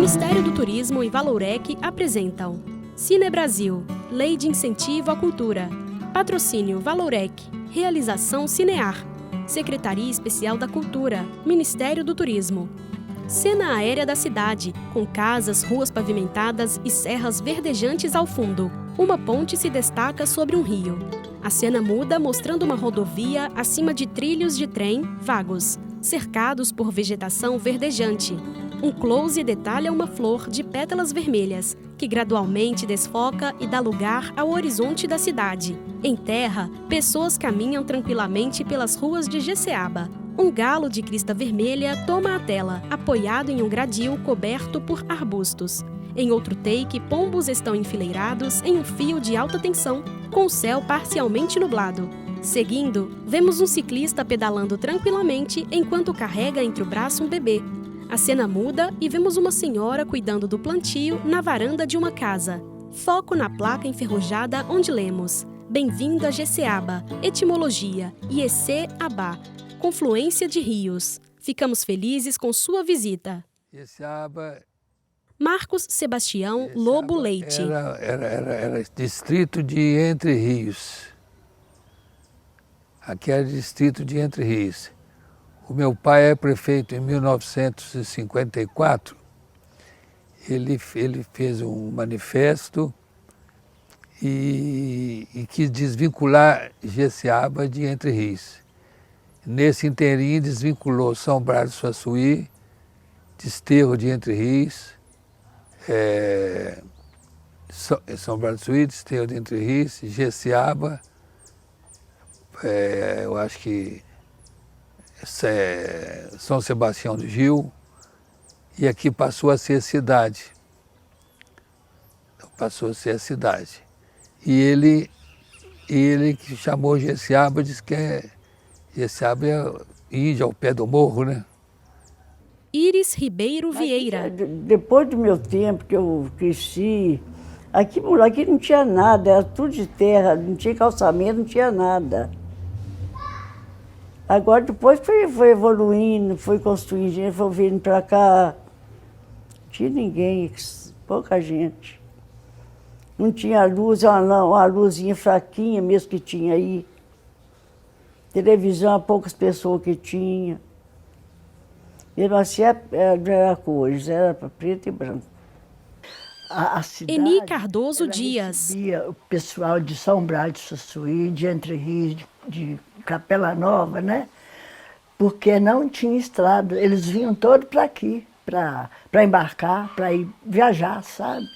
Ministério do Turismo e Valorec apresentam Cine Brasil, Lei de Incentivo à Cultura. Patrocínio Valorec. Realização Cinear. Secretaria Especial da Cultura, Ministério do Turismo. Cena aérea da cidade, com casas, ruas pavimentadas e serras verdejantes ao fundo. Uma ponte se destaca sobre um rio. A cena muda mostrando uma rodovia acima de trilhos de trem vagos, cercados por vegetação verdejante. Um close detalha uma flor de pétalas vermelhas, que gradualmente desfoca e dá lugar ao horizonte da cidade. Em terra, pessoas caminham tranquilamente pelas ruas de Jeceaba. Um galo de crista vermelha toma a tela, apoiado em um gradil coberto por arbustos. Em outro take, pombos estão enfileirados em um fio de alta tensão, com o céu parcialmente nublado. Seguindo, vemos um ciclista pedalando tranquilamente enquanto carrega entre o braço um bebê. A cena muda e vemos uma senhora cuidando do plantio na varanda de uma casa. Foco na placa enferrujada onde lemos: Bem-vindo a Jeceaba, etimologia, Iece-Abá, confluência de rios. Ficamos felizes com sua visita. Jeceaba, Marcos Sebastião Lobo Leite. Era distrito de Entre Rios. Aqui era distrito de Entre Rios. O meu pai é prefeito em 1954. Ele fez um manifesto e quis desvincular Jeceaba de Entre Rios. Nesse inteirinho desvinculou São Brás do Suaçuí, Desterro de Entre Rios, São Brás do Suaçuí, Desterro de Entre Rios, Jeceaba, eu acho que São Sebastião do Gil, e aqui passou a ser cidade. Passou a ser a cidade. E ele que chamou Jeceaba, disse que Jeceaba é índio ao pé do morro, né? Iris Ribeiro Vieira. Depois do meu tempo que eu cresci, aqui não tinha nada, era tudo de terra, não tinha calçamento, não tinha nada. Agora depois foi evoluindo, foi construindo, gente foi vindo para cá. Não tinha ninguém, pouca gente. Não tinha luz, uma luzinha fraquinha mesmo que tinha aí. Televisão, poucas pessoas que tinha. Mesmo assim, não era cores, era preto e branco. A cidade, Eni Cardoso Dias. O pessoal de São Brás do Suaçuí, de Entre Rios, de Capela Nova, né? Porque não tinha estrada. Eles vinham todos para aqui, para embarcar, para ir viajar, sabe?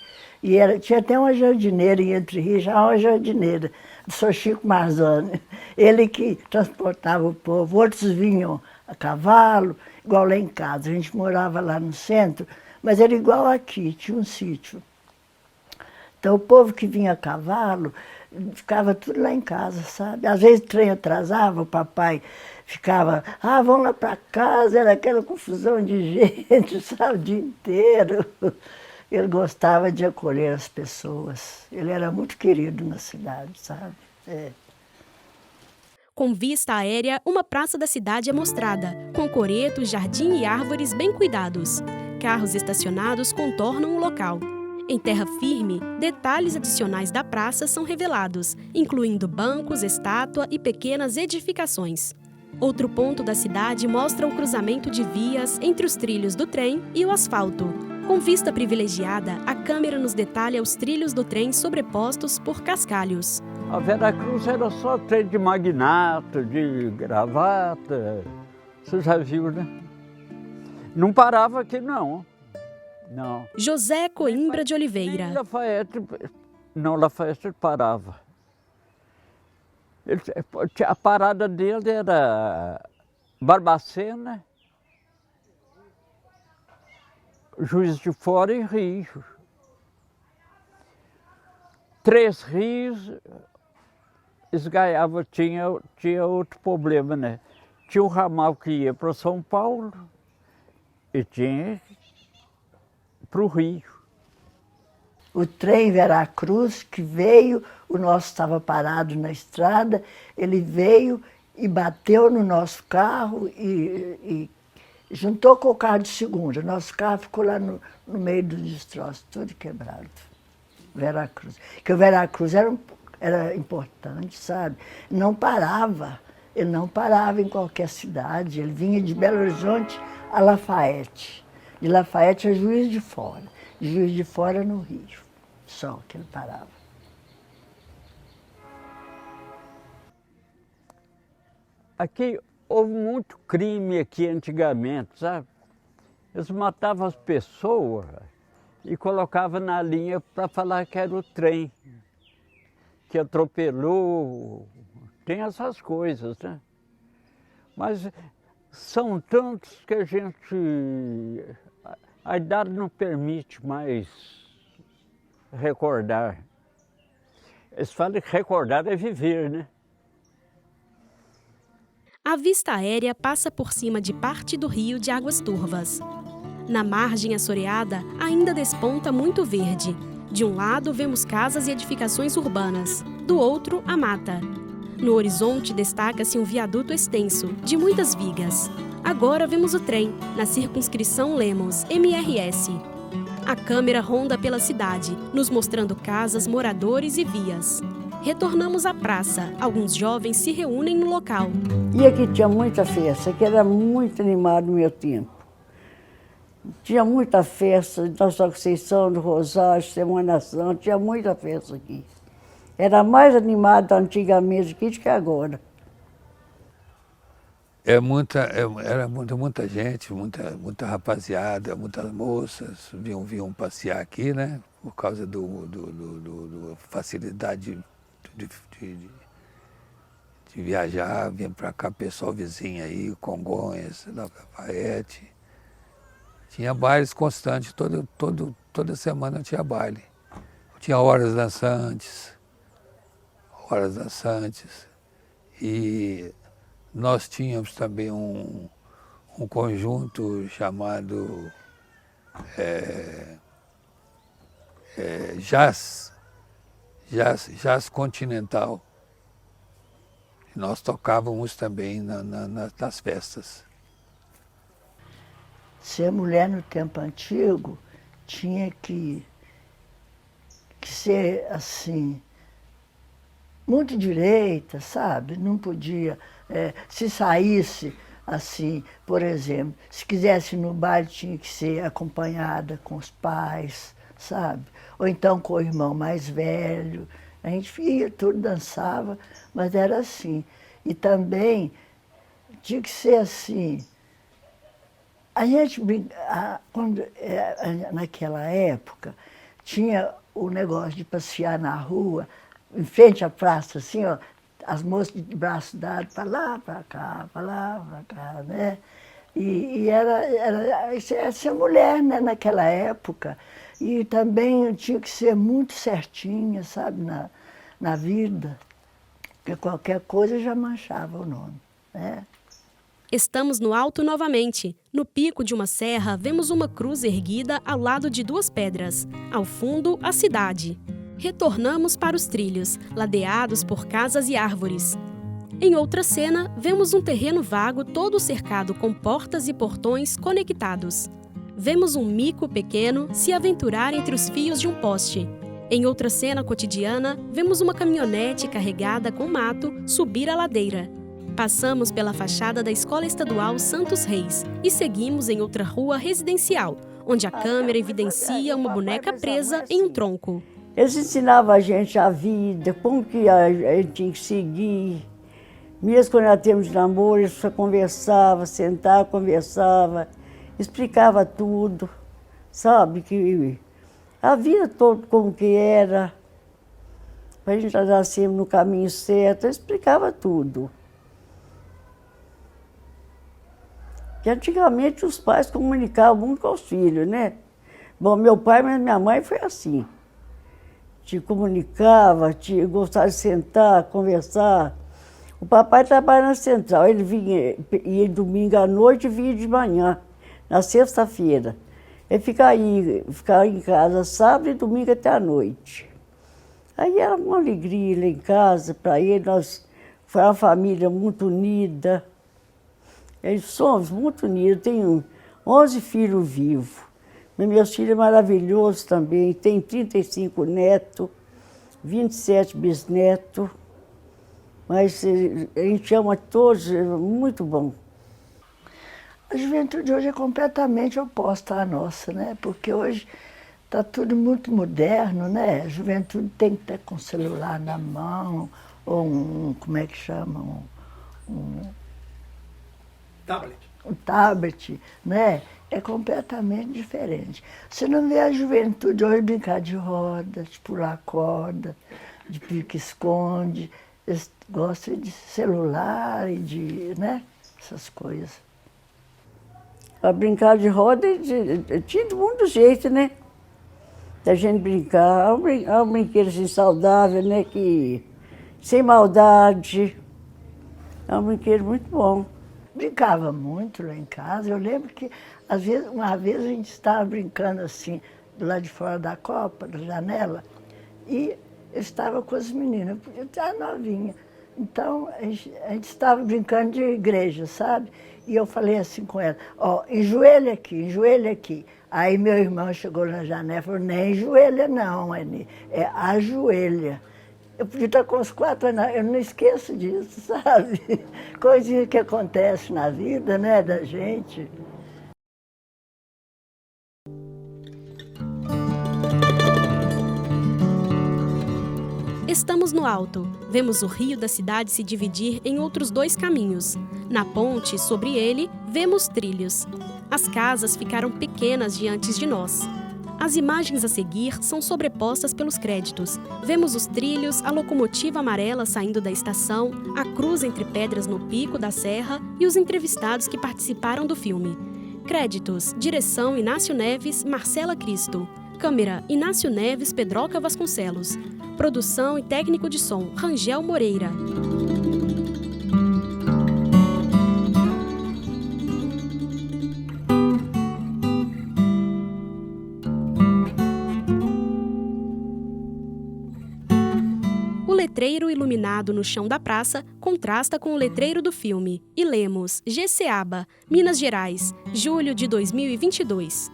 E tinha até uma jardineira em Entre Rios, já uma jardineira, do Sr. Chico Marzani. Ele que transportava o povo. Outros vinham a cavalo, igual lá em casa. A gente morava lá no centro, mas era igual aqui, tinha um sítio. Então o povo que vinha a cavalo ficava tudo lá em casa, sabe? Às vezes o trem atrasava, o papai ficava, vamos lá para casa, era aquela confusão de gente, sabe, o dia inteiro. Ele gostava de acolher as pessoas. Ele era muito querido na cidade, sabe? Com vista aérea, uma praça da cidade é mostrada, com coretos, jardim e árvores bem cuidados. Carros estacionados contornam o local. Em terra firme, detalhes adicionais da praça são revelados, incluindo bancos, estátua e pequenas edificações. Outro ponto da cidade mostra o cruzamento de vias entre os trilhos do trem e o asfalto. Com vista privilegiada, a câmera nos detalha os trilhos do trem sobrepostos por cascalhos. A Veracruz era só trem de magnata, de gravata, você já viu, né? Não parava aqui, não. Não. José Coimbra de Oliveira. Lafayette parava. A parada dele era Barbacena, Juiz de Fora e Rio. Três Rios, esgaiava, tinha outro problema, né? Tinha o ramal que ia para São Paulo e tinha para o Rio. O trem Veracruz que veio, o nosso estava parado na estrada, ele veio e bateu no nosso carro e juntou com o carro de segunda. Nosso carro ficou lá no meio dos destroços, todo quebrado. Veracruz. Porque o Veracruz era importante, sabe? Não parava. Ele não parava em qualquer cidade. Ele vinha de Belo Horizonte a Lafayette. De Lafayette a Juiz de Fora. De Juiz de Fora no Rio. Só que ele parava. Aqui houve muito crime aqui antigamente, sabe? Eles matavam as pessoas e colocavam na linha para falar que era o trem que atropelou. Tem essas coisas, né? Mas são tantos que a idade não permite mais recordar. Eles falam que recordar é viver, né? A vista aérea passa por cima de parte do rio de águas turvas. Na margem assoreada, ainda desponta muito verde. De um lado, vemos casas e edificações urbanas, do outro, a mata. No horizonte, destaca-se um viaduto extenso, de muitas vigas. Agora vemos o trem, na circunscrição Lemos, MRS. A câmera ronda pela cidade, nos mostrando casas, moradores e vias. Retornamos à praça. Alguns jovens se reúnem no local. E aqui tinha muita festa, que era muito animado no meu tempo. Tinha muita festa, Nossa Conceição, do Rosário, Semana Santa, tinha muita festa aqui. Era mais animado antigamente aqui do que agora. Era muita gente, muita rapaziada, muitas moças vinham passear aqui, né? Por causa da facilidade de viajar, vinha para cá pessoal vizinho aí, Congonhas, Lafayette. Tinha bailes constantes, toda semana tinha baile. Tinha horas dançantes. E nós tínhamos também um conjunto chamado Jazz Continental. E nós tocávamos também nas festas. Ser mulher no tempo antigo tinha que ser assim, muito direita, sabe? Não podia, se saísse assim, por exemplo, se quisesse ir no baile tinha que ser acompanhada com os pais, sabe? Ou então com o irmão mais velho. A gente ia, tudo dançava, mas era assim. E também tinha que ser assim. A gente, naquela época, tinha o negócio de passear na rua, em frente à praça, assim, ó, as moças de braço dado, para lá, para cá, para lá, para cá, né? E era ser mulher, né, naquela época. E também tinha que ser muito certinha, sabe, na vida, porque qualquer coisa já manchava o nome, né? Estamos no alto novamente. No pico de uma serra, vemos uma cruz erguida ao lado de duas pedras. Ao fundo, a cidade. Retornamos para os trilhos, ladeados por casas e árvores. Em outra cena, vemos um terreno vago todo cercado com portas e portões conectados. Vemos um mico pequeno se aventurar entre os fios de um poste. Em outra cena cotidiana, vemos uma caminhonete carregada com mato subir a ladeira. Passamos pela fachada da Escola Estadual Santos Reis e seguimos em outra rua residencial, onde a câmera evidencia uma boneca presa em um tronco. Eles ensinavam a gente a vida, como que a gente tinha que seguir. Mesmo quando nós tínhamos de namoro, eles conversavam, sentavam, conversavam, explicava tudo, sabe? Que a vida toda como que era, para a gente andar sempre no caminho certo, explicava tudo. Que antigamente os pais comunicavam muito com os filhos, né? Bom, meu pai, mas minha mãe foi assim. Te comunicava, gostava de sentar, conversar. O papai trabalhava na central, ele ia domingo à noite e vinha de manhã, na sexta-feira. Ele ficava em casa sábado e domingo até à noite. Aí era uma alegria lá em casa para ele, foi uma família muito unida. Eles somos muito unidos, tenho 11 filhos vivos. Meus filhos é maravilhoso também, tem 35 netos, 27 bisnetos, mas a gente ama todos, é muito bom. A juventude hoje é completamente oposta à nossa, né? Porque hoje está tudo muito moderno, né? A juventude tem que estar com o celular na mão, ou como é que chama? Tablet. Um tablet, né? É completamente diferente. Você não vê a juventude hoje brincar de roda, de pular corda, de pique-esconde. Eles gostam de celular e de, né? Essas coisas. A brincar de roda tinha de muito jeito, né? Da gente brincar. É um brinquedo assim, saudável, né? Que, sem maldade. É um brinquedo muito bom. Brincava muito lá em casa. Eu lembro que, às vezes, uma vez a gente estava brincando assim, do lado de fora da copa, da janela, e eu estava com as meninas, eu podia estar novinha. Então, a gente estava brincando de igreja, sabe? E eu falei assim com ela, ó, enjoelha aqui, enjoelha aqui. Aí meu irmão chegou na janela e falou, nem enjoelha não, Eni, é ajoelha. Eu podia estar com os 4 anos, eu não esqueço disso, sabe? Coisinha que acontece na vida, né, da gente. Estamos no alto. Vemos o rio da cidade se dividir em outros 2 caminhos. Na ponte, sobre ele, vemos trilhos. As casas ficaram pequenas diante de nós. As imagens a seguir são sobrepostas pelos créditos. Vemos os trilhos, a locomotiva amarela saindo da estação, a cruz entre pedras no pico da serra e os entrevistados que participaram do filme. Créditos: direção Inácio Neves, Marcela Cristo. Câmera: Inácio Neves, Pedroca Vasconcelos. Produção e técnico de som: Rangel Moreira. O letreiro iluminado no chão da praça contrasta com o letreiro do filme. E lemos: Jeceaba, Minas Gerais, julho de 2022.